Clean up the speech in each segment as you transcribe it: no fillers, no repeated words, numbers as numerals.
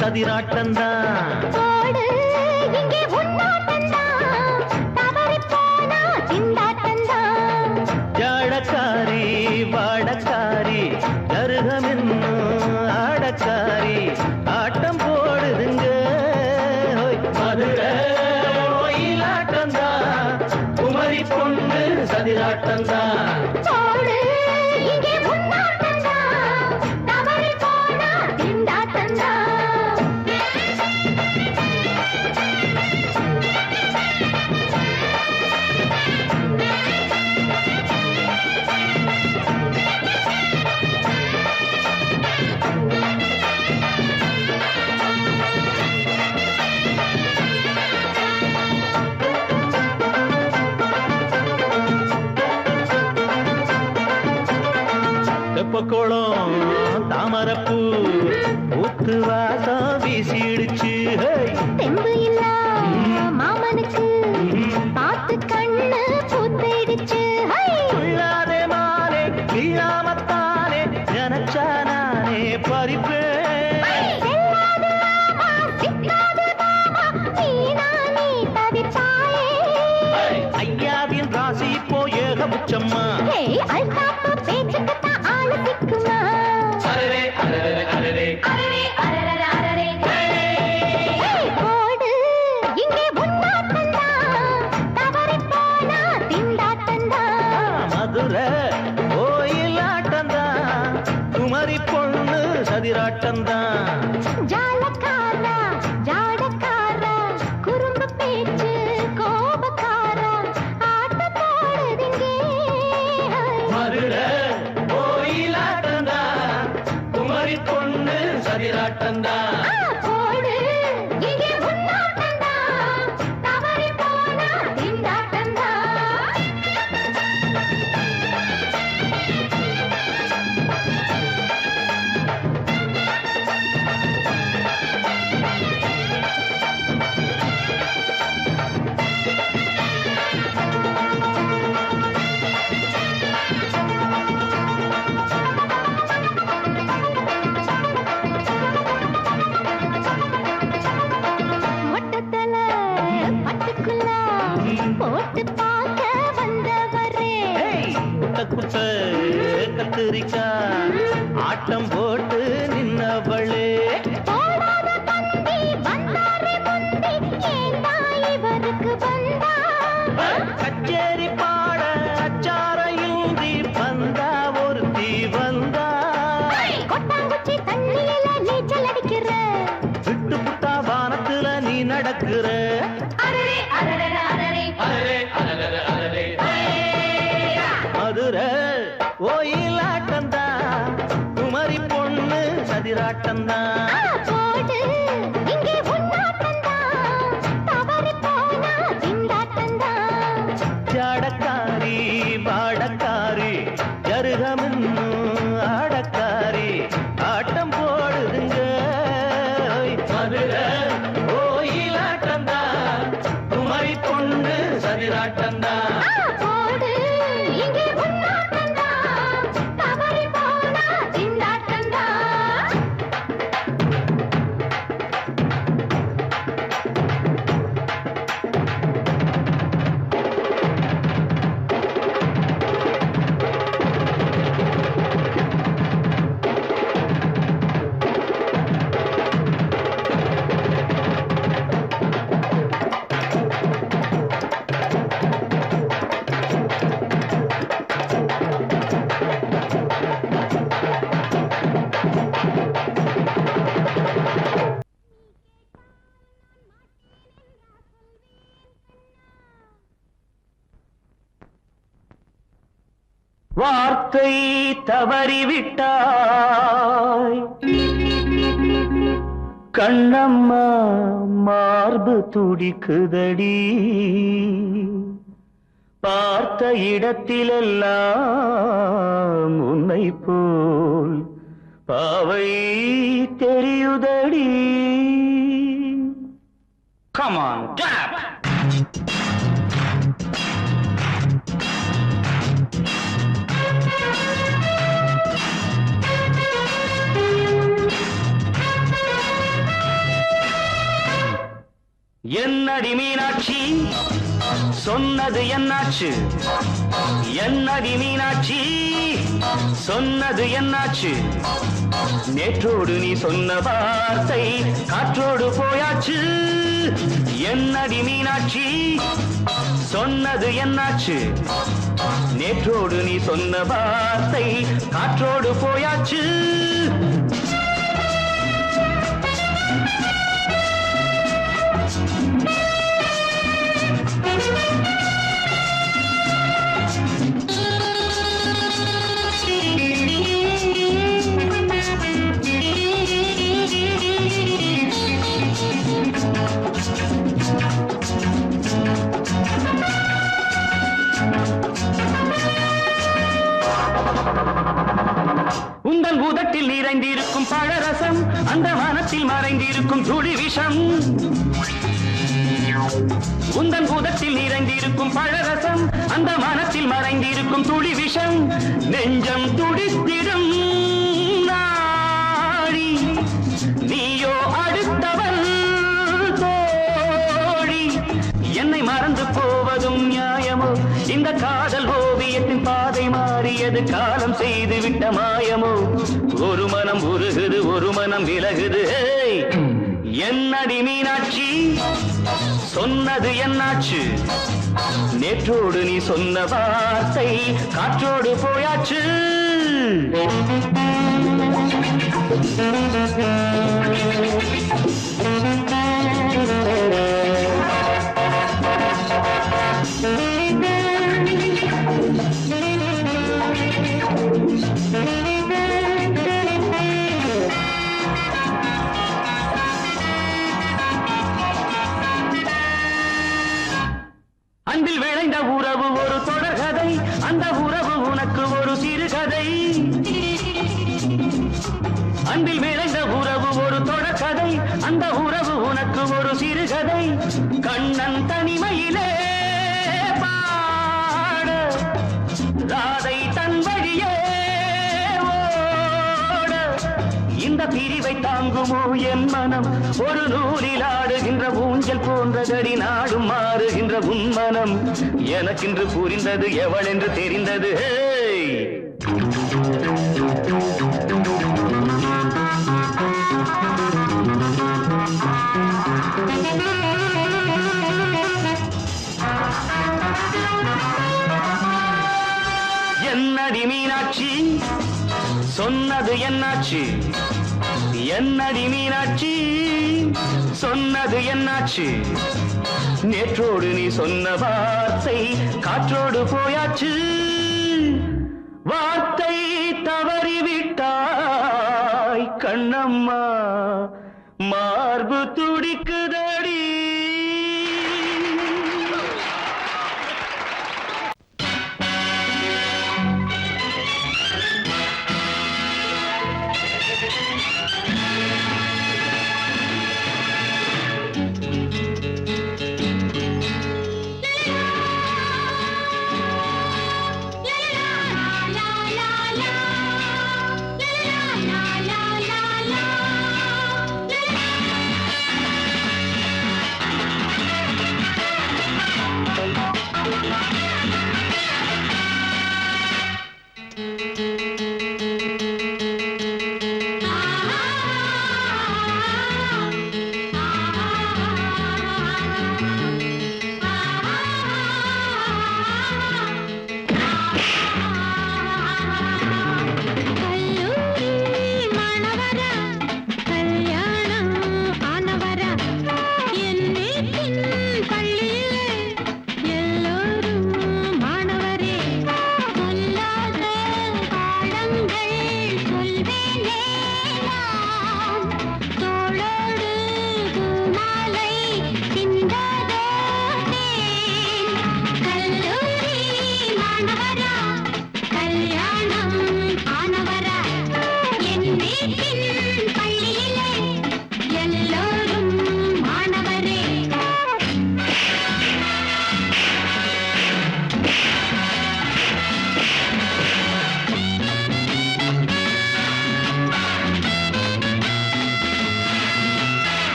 சதிராட்டந்தா ஜாடக்காரி வாடக்காரி கருகமென்னு ஆடக்காரி ஆட்டம் போடுதுங்க மதுரை ஆட்டந்தா குமரி பொண்ணு சதிராட்டந்தா தெப்பக்குளம் தாமரப்பூ ஊத்து வாசம் வீசிடுச்சு தெம்பு இல்ல மாமனுக்கு பார்த்து கண்ணு பூத்திடுச்சு உள்ளாதே மாலே இல்லாமத்தானே நினைச்சா நானே பறிப்பேன் சதிராட்டந்தா போடு இங்கே உன்னாட்டந்தா தவறி போனா திண்டாட்டந்தா மொட்டத்தல பட்டுக்குள்ள போட்டு பார்க்க வந்தவரே குட்ட குட்ட கத்திரிக்கா ஆட்டம் போட்டு நின்னவளே போடாத தந்தி வந்தாரே முந்தி ஏண்டா இவருக்கு வந்தா கச்சேரி பாட அச்சார இன்றி வந்தா ஒருத்தி வந்தா கொட்டாங்குச்சி தண்ணியில நீச்சல் அடிக்கிற விட்டு புட்டா வானத்துல நீ நடக்கிற அரரே அரரே அரரே மதுரை கோயிலாட்டந்தா குமரி பொண்ணு சதிராட்டந்தா போடு இங்கே உன்னாட்டந்தா தவறி போனா திண்டாட்டந்தா ஜாடக்காரி பாடக்காரி ஜருகமின்னு ஆடக்காரி ஆட்டம் போடுதுங்க மதுரை கோயிலாட்டந்தா குமரி பொண்ணு சதிராட்டந்தா போடு இங்கே உன்னாட்டந்தா தவறி போனா திண்டாட்டந்தா வார்த்தை தவறிவிட்டாய் கண்ணம்மா மார்பு துடிக்குதடி பார்த்த இடத்திலெல்லாம் உன்னை போல் பாவை தெரியுதடி Come on, clap! என்னடி மீனாட்சி சொன்னது என்னாச்சு என்னடி மீனாட்சி சொன்னது என்னாச்சு நேற்றோடு நீ சொன்ன வார்த்தை காற்றோடு போயாச்சு என்னடி மீனாட்சி சொன்னது என்னாச்சு நேற்றோடு நீ சொன்ன வார்த்தை காற்றோடு போயாச்சு உந்தன் பூதத்தில் நிறைந்திருக்கும் பழரசம் அந்த வானத்தில் மறைந்திருக்கும் துளி விஷம் உந்தன் பூதத்தில் நிறைந்திருக்கும் பழரசம் அந்த வானத்தில் மறைந்திருக்கும் துளி விஷம் நெஞ்சம் துடித்திடும் நாடி நீயோ அடுத்தவன் தோழி என்னை மறந்து போவதும் நியாயமோ இந்த காதல் ஓவியத்தின் பாதை மாறியது காலம் செய்து விட்ட மாயமோ ஒரு மனம் உருகுது ஒரு மனம் விலகுது என்னடி மீனாட்சி சொன்னது என்னாச்சு நேற்றோடு நீ சொன்ன வார்த்தை காற்றோடு போயாச்சு அன்பில் விளைந்த உறவு ஒரு தொடர்கதை, அந்த உறவு உனக்கு ஒரு சிறுகதை. கண்ணன் தனிமையிலே பாட, ராதை தன் வழியே ஓட. இந்த பிரிவை தாங்குமோ என் மனம்? ஒரு நூலில் ஆடுகின்ற ஊஞ்சல் போன்றதடி, நாடும் மாறுகின்ற உன்மனம். எனக்கென்று புரிந்தது எவள் என்று தெரிந்தது. என்னடி மீனாட்சி சொன்னது என்னாச்சு? என்னடி மீனாட்சி சொன்னது என்னாச்சு? நேற்றோடு நீ சொன்ன வார்த்தை காற்றோடு போயாச்சு. வார்த்தை தவறிவிட்டாய் கண்ணம்மா, மார்பு துடிக்குதடி.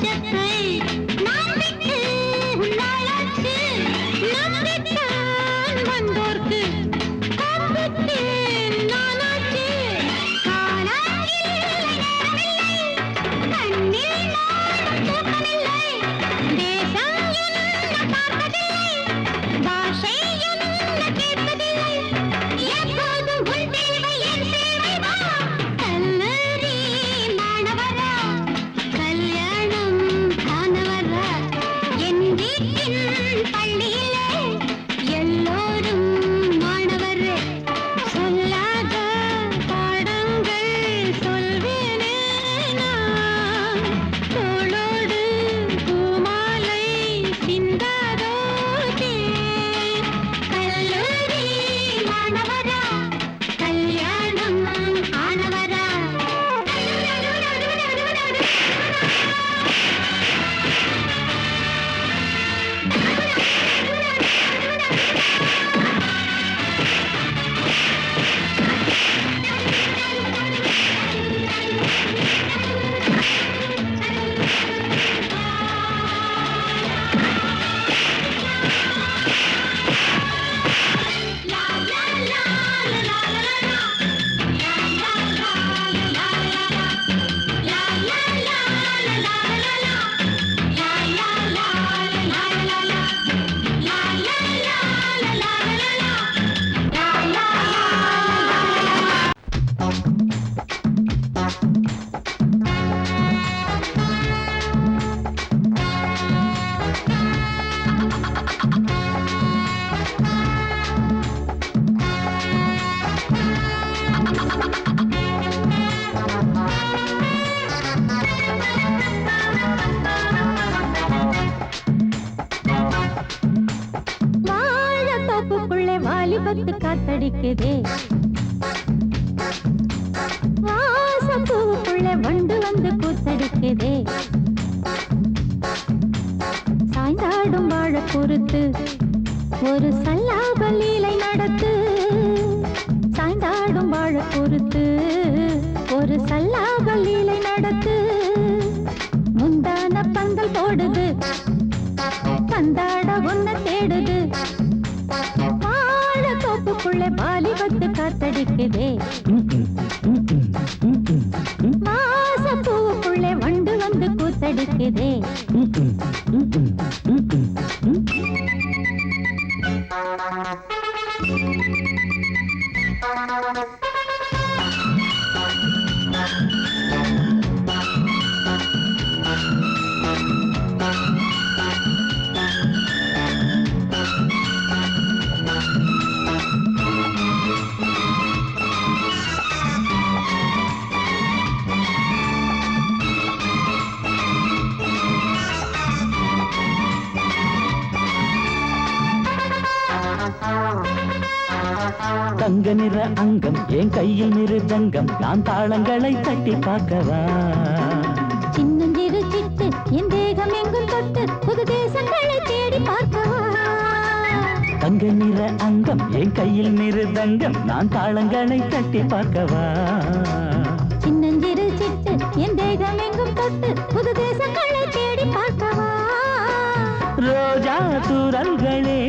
மஞ்சத்தை நான் விட்டு நாளாச்சு நம்பித்தான் வந்தோர்க்கு காப்பிட்டேன் நானாச்சு காலாயில் கண்ணில் நானும் தூக்கமில்லை தேசம் என்ன பார்ப்பதில்லை பாஷை என்ன கேட்பதில்லை எப்போதும் உன் தேவை என் தேவைவா கல்லூரி மாணவரா கல்யாணம் காணவரா என் வீட்டின் பள்ளியிலே எல்லோரும் மாணவரே சொல்லாத பாடங்கள் சொல்வேனே நான் தோளோடு பூமாலை சிந்தாதோ தேன் கல்லூரி மாணவரா கல்யாணம் ஆனவரா வாழத்தோப்புக்குள்ளே வாலிபத்து காத்தடிக்குதே வாசப்பூவுக்குள்ளே வண்டு வந்து கூத்தடிக்குதே சாய்ந்தாடும் வாழ பொறுத்து ஒரு சல்லாப லீலை நடத்து சாய்ந்தாடும் வாழ பொறுத்து ஒரு சல்லாப லீலை நடத்து முந்தான பந்தல் போடுது பந்தாட ஒன்ன தேடுது வாழ தோப்புக்குள்ளே வாலிபத்து காத்தடிக்குதே வாசப்பூவுக்குள்ளே வண்டு வந்து கூத்தடிக்குதே தங்க நிற அங்கம் என் கையில் மிருதங்கம் நான் தாளங்களை தட்டி பார்க்கவா சின்னஞ்சிறு சிட்டு என் தேகம் எங்கும் தொட்டு புது தேசங்களை தேடி பார்க்கவா தங்க நிற அங்கம் என் கையில் மிருதங்கம் நான் தாளங்களை தட்டி பார்க்கவா சின்னஞ்சிறு சிட்டு என் தேகம் எங்கும் தொட்டு புது தேசங்களை தேடி பார்க்கவா ரோஜா தூரல்களே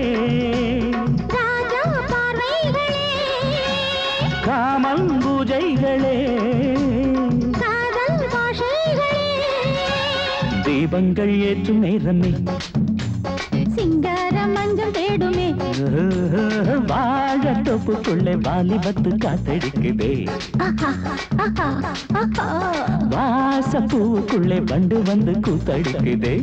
ராஜா பார்வைகளே காமம் பூஜைகளே காதல் பாஷைகளே தீபங்கள் ஏற்றும் நேரமே சிங்கார மஞ்சள் தேடுமே வாழ தொப்புக்குள்ளே வாலிபத்து காத்தடிக்குதே வாசப்பூவுக்குள்ளே வண்டு வந்து கூத்தடிக்குதே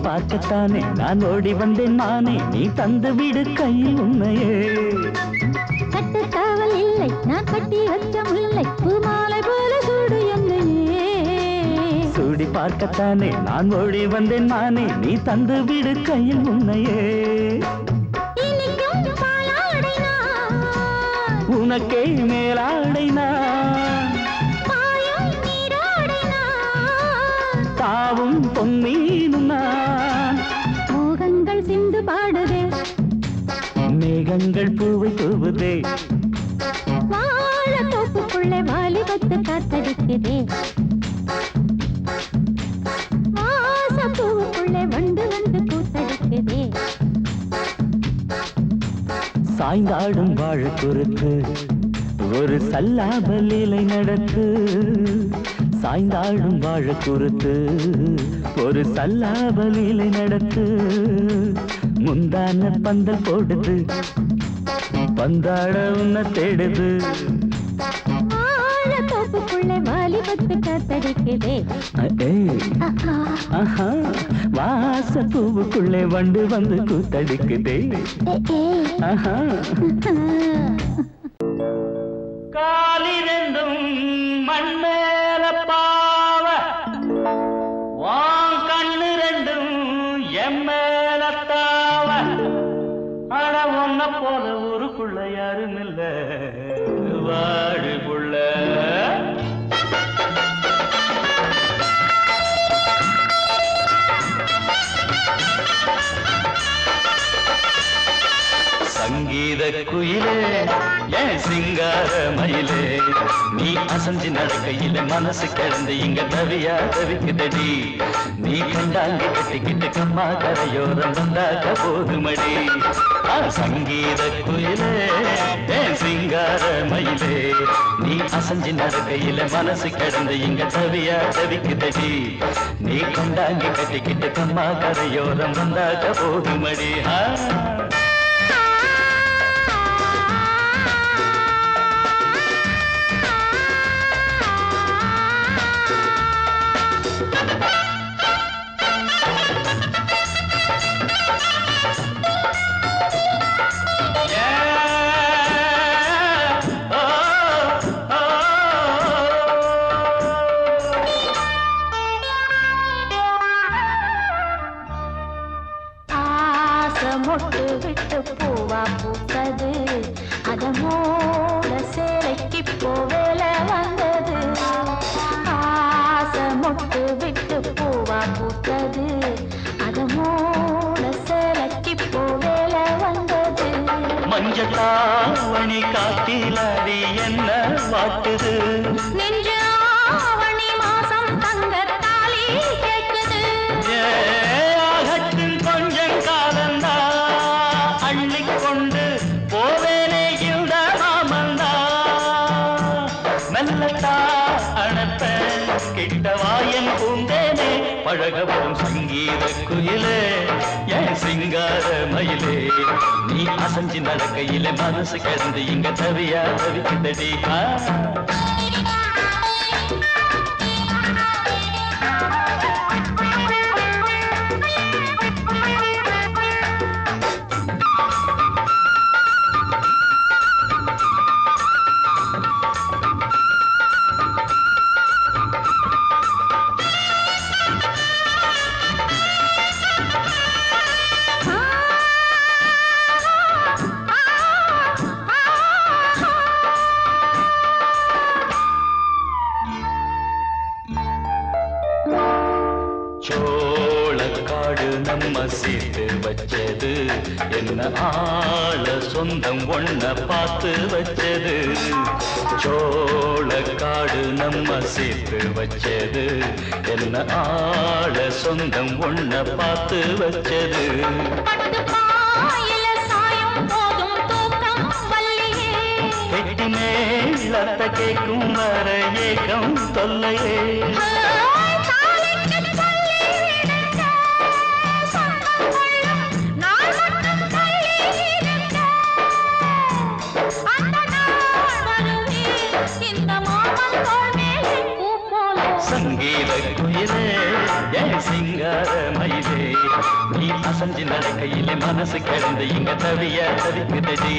பார்க்கத்தானே நான் ஓடி வந்தேன் நானே, நீ தந்து விடு கையில் உண்மையே. கட்டுக்காவல் இல்லை, நான் கட்டி வச்ச முல்லை, பூமாலை போல சூடு என்னையே. சூடி பார்க்கத்தானே நான் ஓடி வந்தேன் நானே, நீ தந்து விடு கையில் உண்மையே. இனிக்கும் பாலாடை நான், உனக்கே மேலாடை நான், பாயும் நீராடை நான், தாவும் பொன்மீனும் நான். மோகங்கள் சிந்து பாடுதே, மேகங்கள் பூவை தூவுதே, வாழ தோப்புக்குள்ளே வாலிபத்து காத்தடிக்குதே, வாச பூவுக்குள்ளே வண்டு வந்து கூத்தடிக்குதே. சாய்ந்தாடும் வாழ குறுக்கு ஒரு சல்லாப லீலை நடத்து. சாய்ந்தாடும் வாழ குறுத்து ஒரு சல்லாப லீலை நடத்து. முந்தான பந்தல் போடுது, பந்தாட உன்ன தேடுது. வாழ தோப்புக்குள்ளே வாலிபத்து காத்தடிக்குதே, ஆஹா, வாச பூவுக்குள்ளே வண்டு வந்து கூத்தடிக்குதே. ஆஹா. காலிரண்டும் மண்மேல பாவ, வான் கண்ணு ரெண்டும் எம்மேல தாவ. ஆனா ஒன்ன போல ஊருக்குள்ள யாரும் இல்ல வாழுக்குள்ள. சங்கீத குயிலே ஏன் சிங்கார மயிலே, நீ அசஞ்சி நடக்கையில மனசு கிடந்து இங்க தவியா தவிக்குதடி. நீ கண்டாங்கி கட்டிக்கிட்டு கம்மா கரையோரம் வந்தாக்க போதுமடி. சங்கீத குயிலே ஏன் சிங்கார மயிலே, நீ அசஞ்சி நடக்கையில மனசு கிடந்து இங்க தவியா தவிக்குதடி. நீ கண்டாங்கி கட்டிக்கிட்டு கம்மா கரையோரம் வந்தாக்க போதுமடி. மொட்டு விட்டு பூவா பூத்தது, அதமோட சேலைக்கு போவேல வந்தது. ஆசை மொட்டு விட்டு பூவா பூத்தது, அதமோட சேலைக்கு போவேல வந்தது. மஞ்சளாவணி காட்டிலாடி என்ன வாட்டுது, நெஞ்சு ஆவணி மாசம் தங்க தாலி கேட்குது. கொஞ்சம் காலந்தா அள்ளிக்கொண்டு போவேனே இந்த மாமந்தா. மெல்லத்தா அணப்ப கிட்டவாயன் பூந்தேனே, பழகவும் சங்கீத குயிலே என் சிங்கார மயிலே. நீ அசஞ்சி நடக்கையில மனசு கிடந்து இங்க தவியா தவிக்குதடி. சோளக்காடு நம்ம சேர்த்து வச்சது, என்ன ஆள சொந்தம் ஒன்ன பார்த்து வச்சது. சோளக்காடு நம்ம சேர்த்து வச்சது, என்ன ஆள சொந்தம் ஒன்ன பார்த்து வச்சது. கெட்டி மேலத்த கேட்கும் வர ஏக்கம் தொல்லையே. சங்கீத குயிலே என் சிங்கார மயிலே, நீ அசஞ்சு நடக்கையிலே மனசு கிடந்து இங்க தவிக்குதடி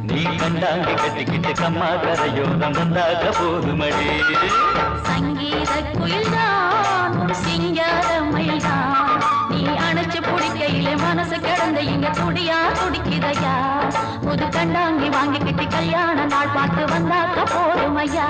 நீ கண்டாங்கி கட்டிக்கிட்டு கம்மா கரையோரம் வந்தாக போதுமடி சங்கீத குயில்தான் சிங்கார மயில்தான் நீ அணைச்சு பிடிக்கையிலே மனசு கிடந்து இங்க துடியா துடிக்குதையா புது கண்டாங்கி வாங்கிக்கிட்டு கல்யாண நாள் பார்த்து வந்தாக்க போதுமையா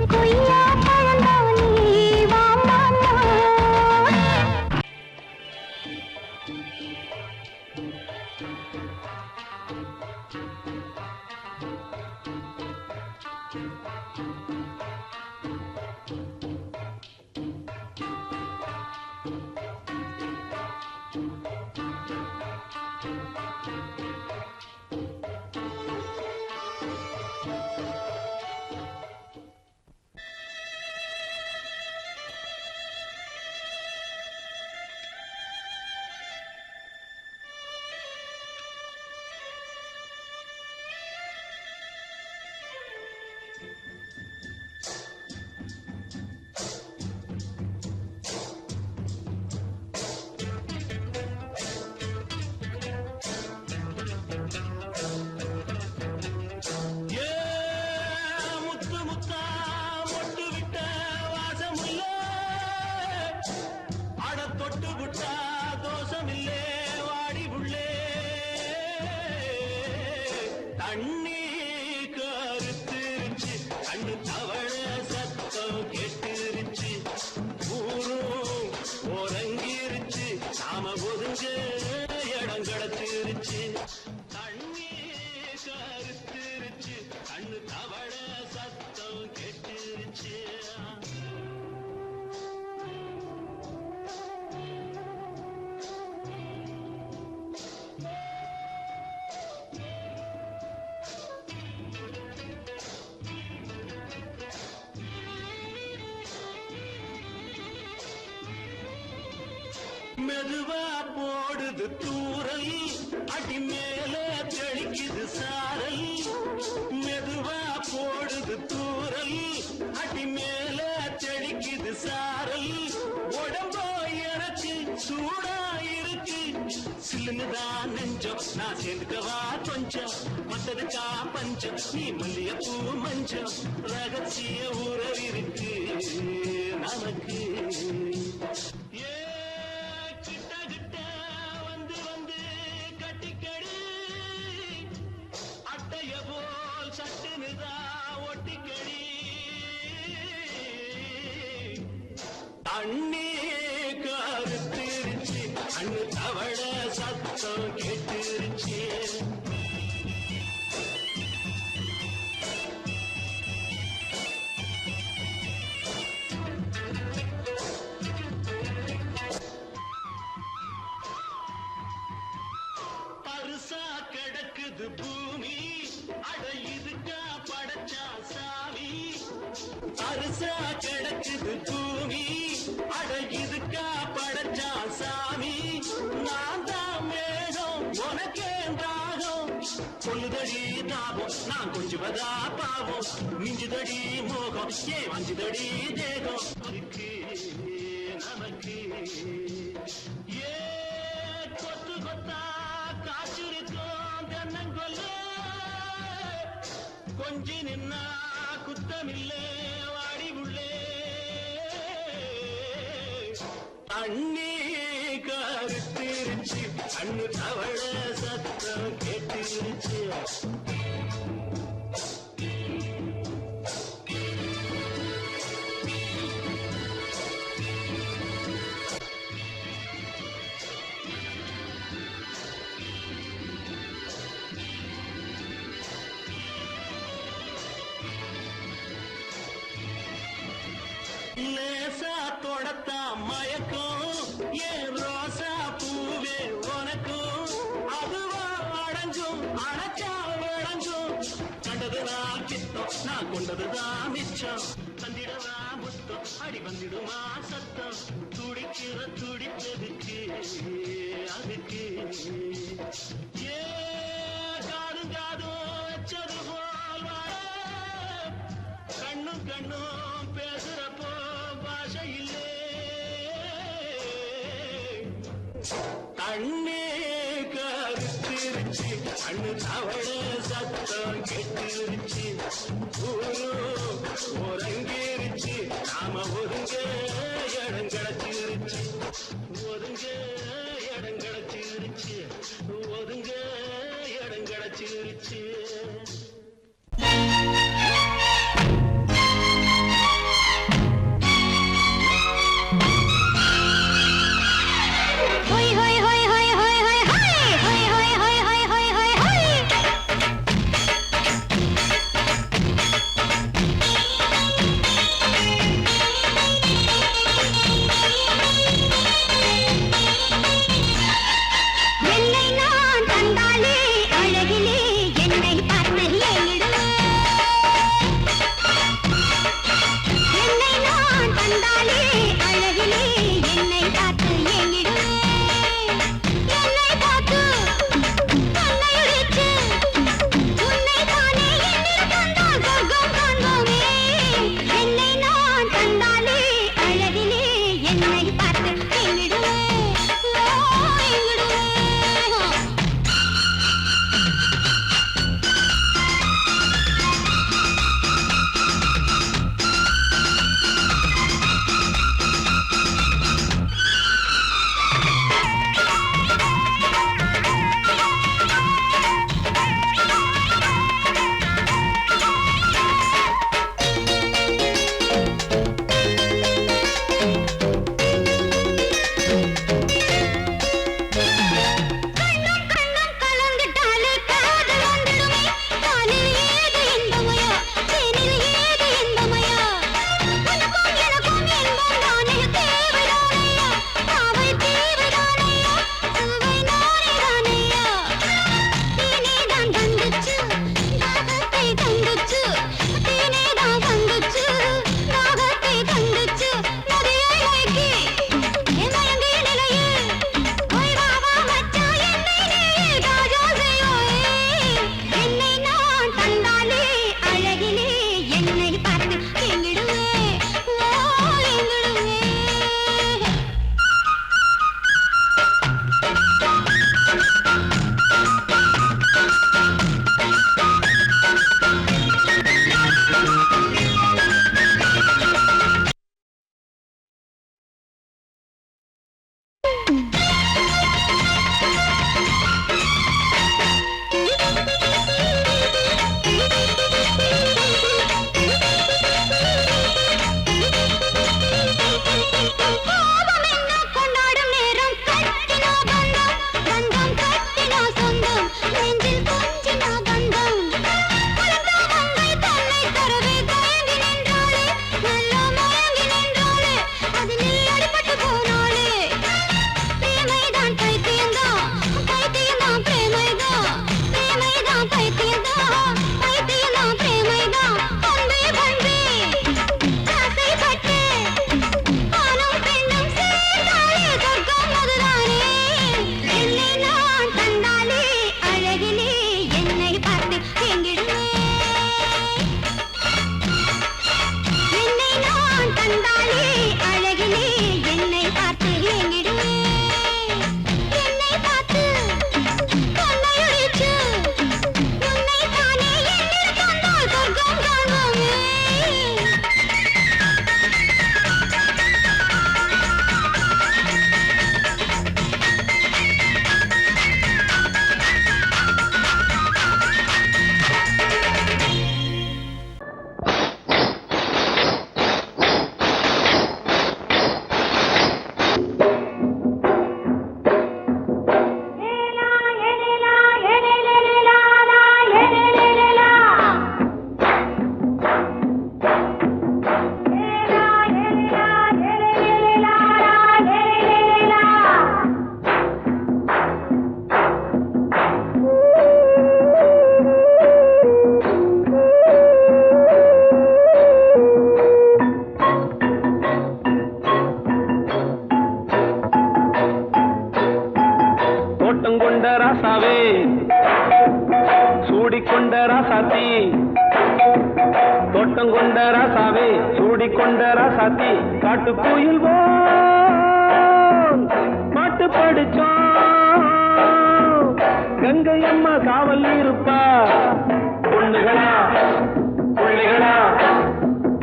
கொய்யா பழந்தா நீ வா மெதுவா போடுது தூரல் அடி மேல தெளிக்குது சாரல் மெதுவா போடுது தூரல் அடி மேல தெளிக்குது சாரல் உடம்போ எனக்கு சூடா இருக்கு சில்லுதான் நெஞ்சம் நான் சேர்ந்துக்கவா கொஞ்சம் மத்ததுக்கா பஞ்சம் நீ மல்லிய பூ மஞ்சம் ரகசிய உறவிருக்கு நமக்கு ஏ கிட்ட கிட்ட வந்து வந்து கட்டிக்கடி அட்டைய போல் சட்டுனுதா ஒட்டிக்கடி அண்ணே கருத்திருச்சு அண்ணு தவள சத்தம் கேட்டுருச்சு பருசா கிடக்குது பூமி அட இதுக்கா படைச்சா சாமி பருசா கிடக்குது பூமி அட இதுக்கா படைச்சா சாமி நான் தான் மேகம் உனக்கே தாகம் சொல்லுதடி தாபம் நான் கொஞ்சுவதா பாவம் மிஞ்சுதடி மோகம் ஏன் வஞ்சுதடி தேகம் இருக்கு நமக்கு ஏ கொத்து கொத்தா காற்றிருக்கும் தென்னங்கொல்ல கொஞ்சி நின்னா குத்தமில்லே வாடி உள்ளே அண்ணே கருத்திருச்சு அண்ணு தவள சத்தம் கேட்டுருச்சு லேசா தொடத்தா மயக்கும் ஏன் ரோசா பூவே உனக்கும் அதுவா அடைஞ்சும் அடைச்சா விளைஞ்சும் கண்டதுதான் கித்தம் நான் கொண்டதுதான் மிச்சம் தந்திடவா முத்தம் அடி வந்திடுமா சத்தம் துடிக்கிற துடிப்பதுக்கு அதுக்கு ஏ காதும் காதும் வச்சது போல் வாழ கண்ணும் கண்ணும் பேசுறப்போ பாஷை இல்லே அண்ணே கருத்திருச்சு அண்ணு தவள சத்தம் கெட்டிருச்சு ஊரு ஒருங்கிருச்சு நாம ஒருங்க இடம் கிடைச்சிருச்சு ஒருங்க இடம் கிடைச்சிருச்சு ஒருங்க இடம் கிடைச்சிருச்சு கொண்ட ராசாவே சூடிக்கொண்ட ராசாத்தி தோட்டம் கொண்ட ராசாவே சூடிக்கொண்ட ராசாத்தி காட்டு கோயில் பாட்டு படிச்சோம் கங்கை அம்மா காவல் இருப்பா பொண்ணுகளா பிள்ளைகளா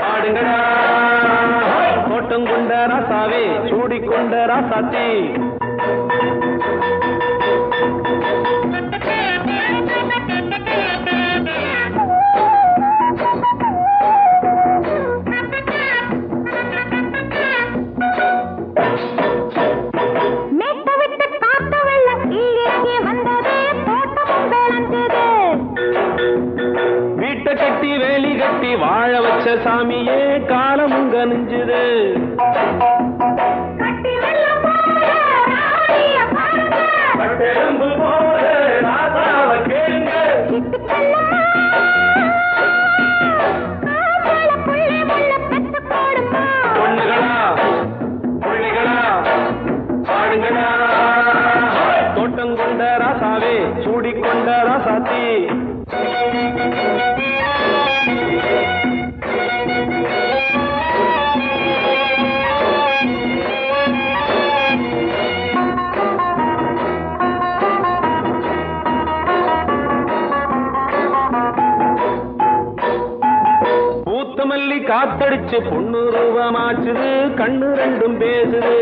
ஆடுங்களா தோட்டம் கொண்ட ராசாவே சூடிக்கொண்ட ராசாத்தி கட்டி வேலி கட்டி வாழ வச்ச சாமியே காலமும் கனிஞ்சுது பொண்ணுகளா பிள்ளைகளா ஆடுங்களா தோட்டம் கொண்ட ராசாவே சூடிக்கொண்ட ராசாத்தி பூத்தமல்லி காத்தடிச்சு பொண்ணு ரூபமாச்சுது கண்ணு ரெண்டும் பேசுது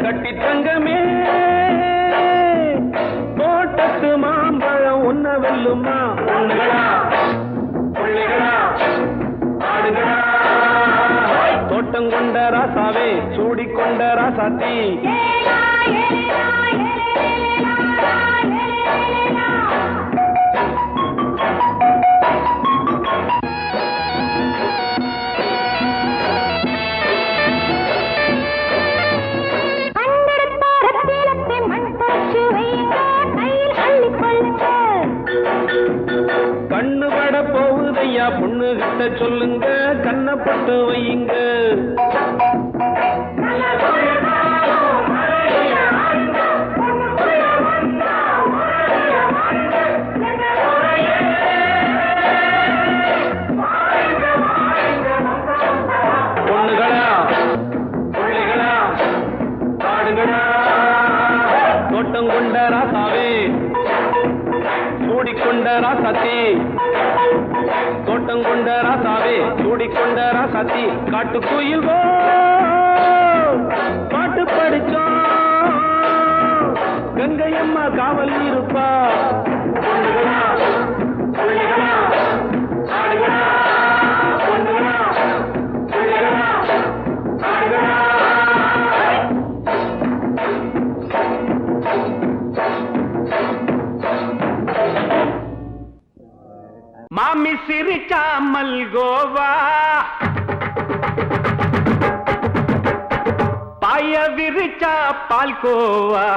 கட்டி தங்கமே தோட்டத்து மாம்பழம் உன்ன வெல்லுமா பொண்ணுகளா பிள்ளைகளா ஆடுகளா தோட்டம் கொண்ட ராசாவே சூடிக்கொண்ட ராசாத்தி கண்ணு பட போகுதையா பொண்ணு கிட்ட சொல்லுங்க கண்ணப்பட்டு வையுங்க பொண்ணுகளா பிள்ளைகளா ஆடுங்களா தோட்டம் கொண்ட ராசாவே சூடிக்கொண்ட ராசாத்தி தோட்டம் கொண்ட ராசாவே சூடிக்கொண்ட ராசாத்தி காட்டு கோயில் பாட்டு படிச்சோம் கங்கை அம்மா காவல் இருப்பா பொண்ணுகளா பிள்ளைகளா ஆடுகளா பொண்ணுகளா பிள்ளைகளா ஆடுகளா மாமி சிரிச்சா மல்கோவா பாய விரிச்சா பால்கோவா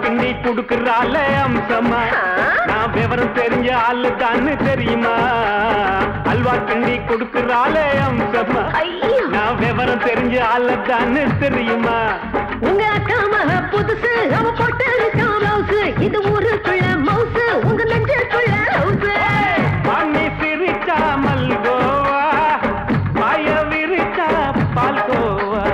கிண்ணி குடுக்கறால அம்சமா நான் விவரம் தெரிஞ்ச ஆளு தான்னு தெரியுமா அல்வா கிண்ணி குடுக்கறால அம்சமா நான் விவரம் தெரிஞ்ச ஆளு தான்னு தெரியுமா உங்க அக்கா மக புதுசு அவ போட்டு மவுசு இது ஊருக்குள்ள மவுசு உங்க நெஞ்சுக்குள்ள ஹவுசு மாமி சிரிச்சா மல்கோவா பாய விரிச்சா பால்கோவா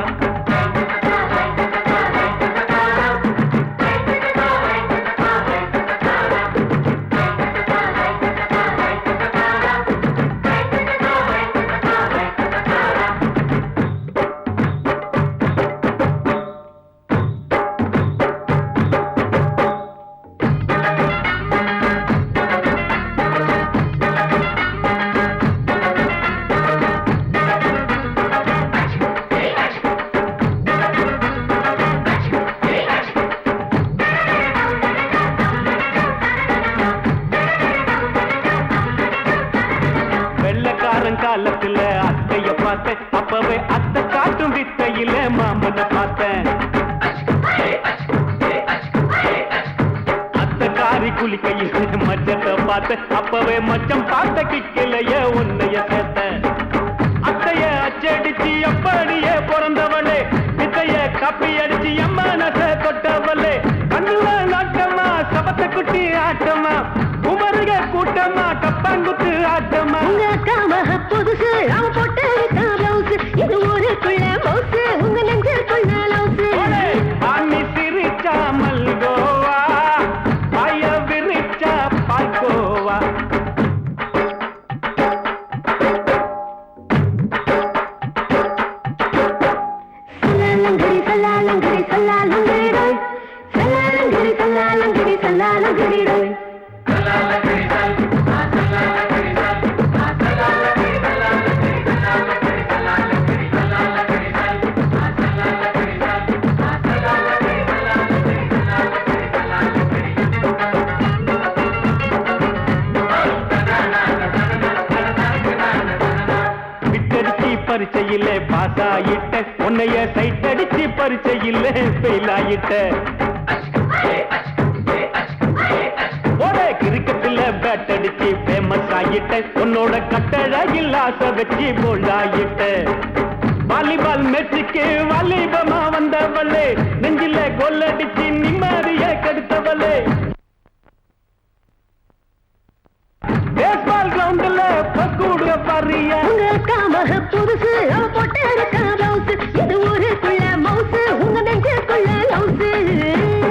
மாறி குளிக்கையில் மச்சத்தை பார்த்த அப்பவே மச்சம் பார்த்த கிக்கலைய உன்னைய சேர்த்த அத்தைய அச்சடிச்சு அப்படியே பிறந்தவளே வித்தைய காப்பி அடிச்சு எம்மனச தொட்டவளே கண்ணுல நாட்டமா சபத்தை குட்டி ஆட்டமா குமருக கூட்டமா கப்பாங்குத்து ஆட்டமா உங்க காம புதுசு அவன் போட்டு பிளவுஸ் இது ஊருக்குள்ள மவுசு உங்க நெஞ்சுக்குள்ள லவுசு ஆமி சிரிச்சா மல்கோவா பாய விரிச்சா பாய்கோவா சல்லாலங்கடி சல்லாலங்கடி ரோய் சல்லாலங்கடி சல்லாலங்கடி சல்லாலங்கடி ரோய் பரிச்சையிலே பாஸ் ஆயிட்ட உன்னைய சைட் அடிச்சு பரிச்சையிலே ஃபெயில் ஆயிட்ட ஒரே கிரிக்கெட்ல பேட் அடிச்சு ஃபேமஸ் ஆயிட்ட உன்னோட கட்டழகில் ஆசை வச்சு போல்ட் ஆயிட்ட வாலிபால் மேட்சுக்கு வாலிபமா வந்தவளே நெஞ்சில கோல் அடிச்சு நிம்மதிய கெடுத்தவளே பேஸ்பால் கிரவுண்ட்ல பக்கூடுற பாரியா உங்க காம புதுசு அவ போட்டு பிளவுஸ் இது ஊருக்குள்ள மவுசு உங்க நெஞ்சுக்குள்ள லவுசு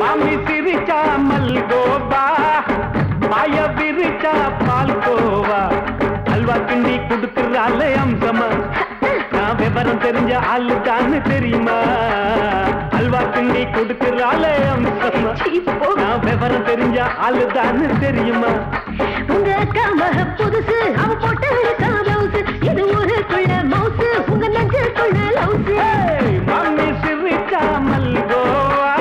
மாமி சிரிச்சா மல்கோவா பாய விரிச்சா பால்கோவா அல்வா கிண்டி குடுக்கறால அம்சமா நான் விவரம் தெரிஞ்ச ஆளு தான்னு தெரியுமா அல்வா கிண்டி குடுக்கறால அம்சமா நான் விவரம் தெரிஞ்ச ஆளு தான்னு தெரியுமா உங்க காம புதுசு அவ போட்டு பிளவுஸ் இது ஊருக்குள்ள மவுசு உங்க நெஞ்சுக்குள்ள லவுசு மாமி சிரிச்சா மல்கோவா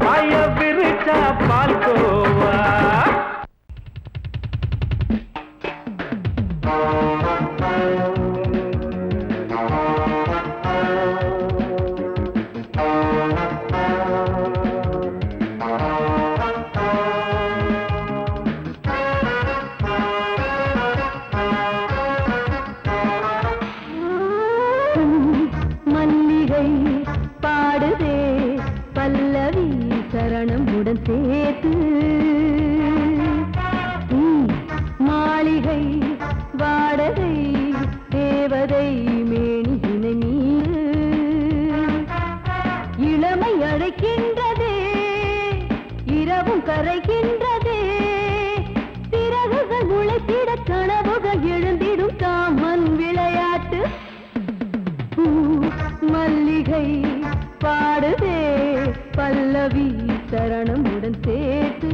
பாய விரிச்சா பால்கோவா மல்லிகை பாடுதே பல்லவி சரணம் உடன் சேர்த்து மாளிகை வாடகை தேவதை மேனியினை மீது இளமை அழைக்கின்றதே இரவும் கரைகின்றதே சிறகுகள் முளைத்திட கனவுகள் எழுந்திடும் காமன் விளையாட்டு மல்லிகை பாடுதே பல்லவி சரணம் உடன் சேர்த்து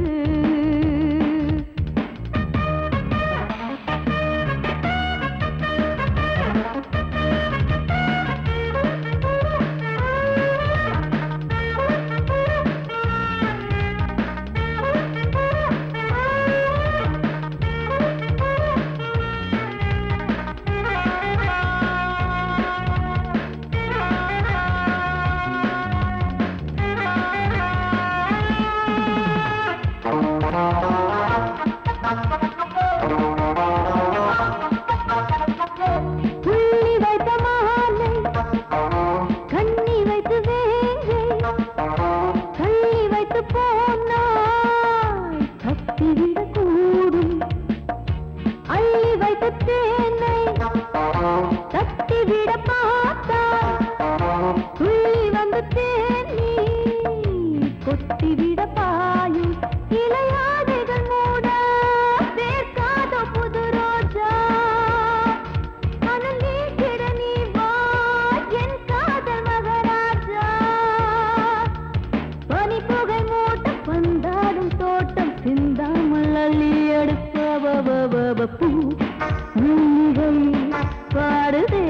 பாடுதே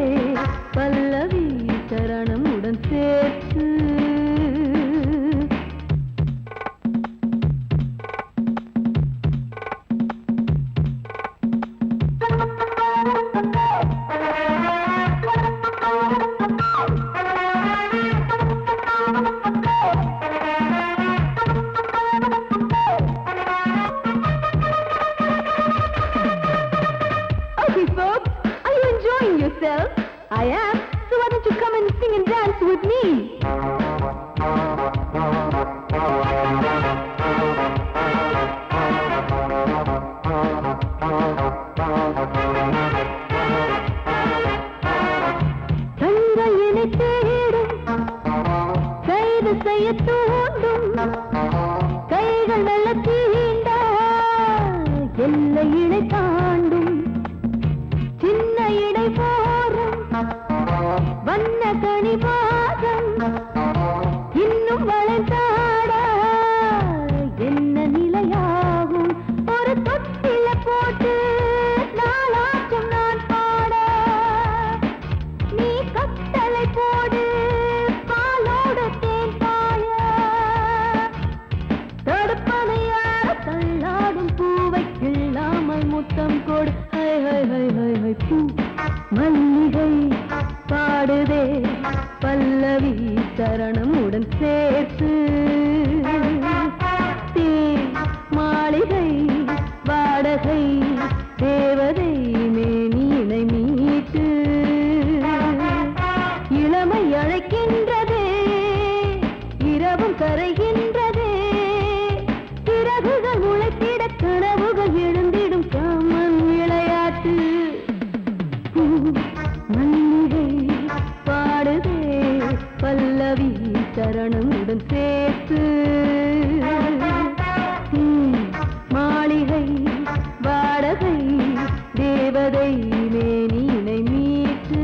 பல்லவி சரணம் உடன் சேர்த்து மெல்ல தீண்ட எல்லை இடை தாண்டும் சின்ன இடை போரும் வண்ண கனி பாதம் இன்னும் வளைந்தாட என்ன நிலையாகும் ஒரு தொட்டில போட்டு நாளாச்சும் நான் பாட நீ கட்டளை போடு பாலோடு தேன் பாய தடுப்பதையார தள்ளாடும் பூவை கிள்ளாமல் முத்தம் கொடு high high high high high பூ மல்லிகை பாடுதே பல்லவி சரணமுடன் சேர்த்து மாளிகை வாடகை தேவதை மேனியினை மீட்டு இளமை அழைக்கின்றதே இரவும் கரைகின்றதே சிறகுகள் முளைத்திட கனவுகள் எழுந்திடும் காமன் விளையாட்டு மல்லிகை பாடுதே பல்லவி சரணமுடன் சேர்த்து மாளிகை வாடகை தேவதை மேனினை மீட்டு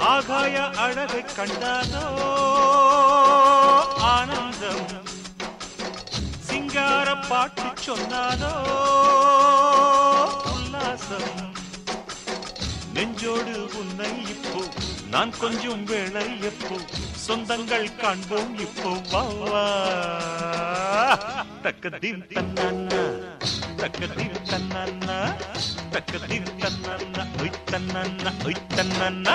ஆகாய அழகை கண்டானோ ஆனந்தம் சிங்கார பாட்டு சொன்னானோ உல்லாசம் நெஞ்சோடு உன்னை இப்போ நான் கொஞ்சம் வேளை எப்போ சொந்தங்கள் காண்போம் இப்போ வா தக்கதீம் தன்னானா தக்கதீம் தன்னானா தக்கதீம் தன்னானா ஒய் தன்னானா ஒய் தன்னானா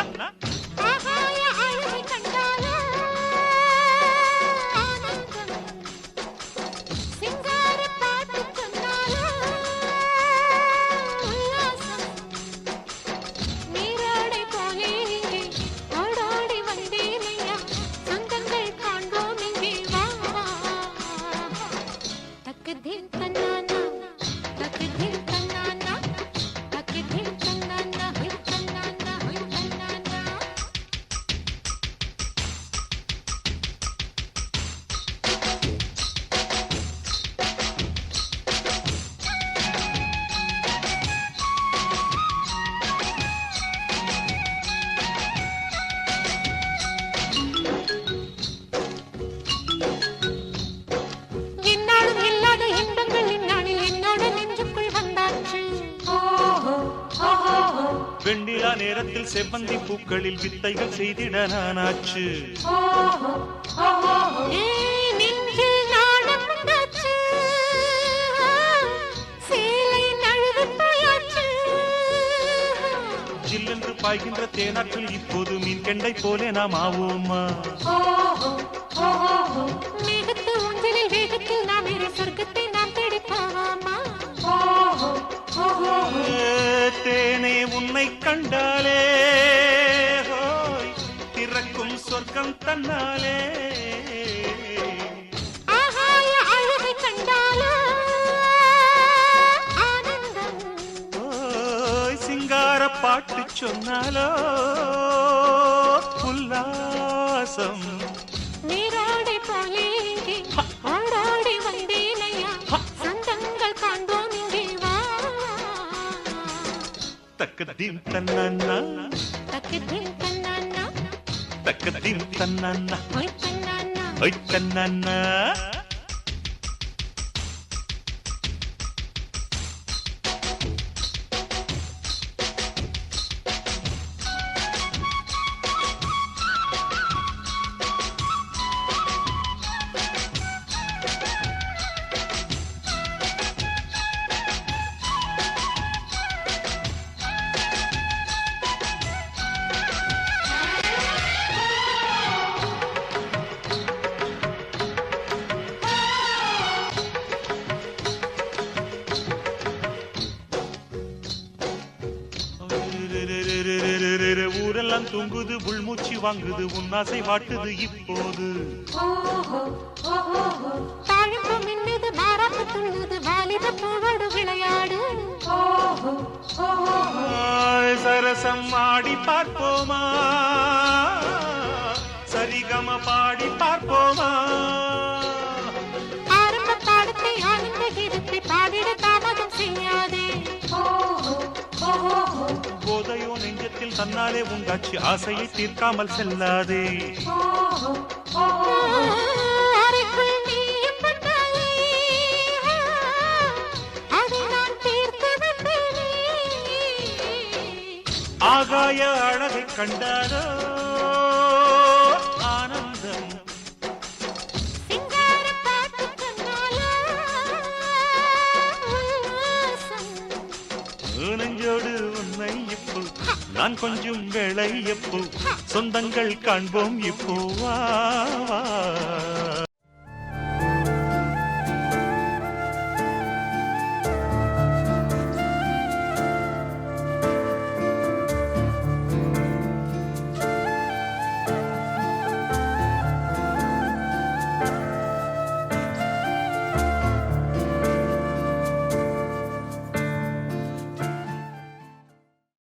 வெண்ணிலா நேரத்தில் செவ்வந்தி பூக்களில் வித்தைகள் செய்திட நானாச்சு ஜில்லென்று பாய்கின்ற தேனாற்றில் இப்போது மீன் கெண்டை போலே நாம் ஆவோமா மேகத்து ஊஞ்சலில் வேகத்தில் நாம் சொர்க்கத்தை நாம் தேடிப்பாமா தேனே உன்னை கண்டாலே திறக்கும் சொர்க்கம் தன்னாலே ஆகாய அழகை கண்டாலோ ஆனந்தம் சிங்கார பாட்டு சொன்னாலோ உல்லாசம் நீராடை போலே ஆடாடி வந்தேனையா சொந்தங்கள் காண்போம் இங்கே வா தக்கதீம் தன்னானா தக்கதீம் தன்னானா தக்கதீம் தன்னானா ஒய் தன்னானா ஒய் தன்னானா தூங்குது உள்மூச்சு வாங்குது உன்னாசை வாட்டுது இப்போது தாழம்பு மின்னுது மாறாப்பு துள்ளுது வாலிப பூவோடு விளையாடு சரசம் ஆடி பார்ப்போமா சரிகம பாடி பார்ப்போமா ஆரம்ப பாடத்தை ஆனந்த கீதத்தை பாடிட தாமதம் செய்யாதே போதையோ நெஞ்சத்தில் தன்னாலே உண்டாச்சு ஆசையை தீர்க்காமல் செல்லாதே அறைக்குள் நீயும் வந்தாலே அதை நான் தீர்த்து வந்தேனே ஆகாய அழகை கண்டாரோ ஆனந்தம் சிங்கார பாட்டு கண்ணாலா உல்லாசம் நெஞ்சோடு உன்னை இப்போ நான் கொஞ்சம் வேளை எப்போ சொந்தங்கள் காண்போம் இப்போ வா, வா.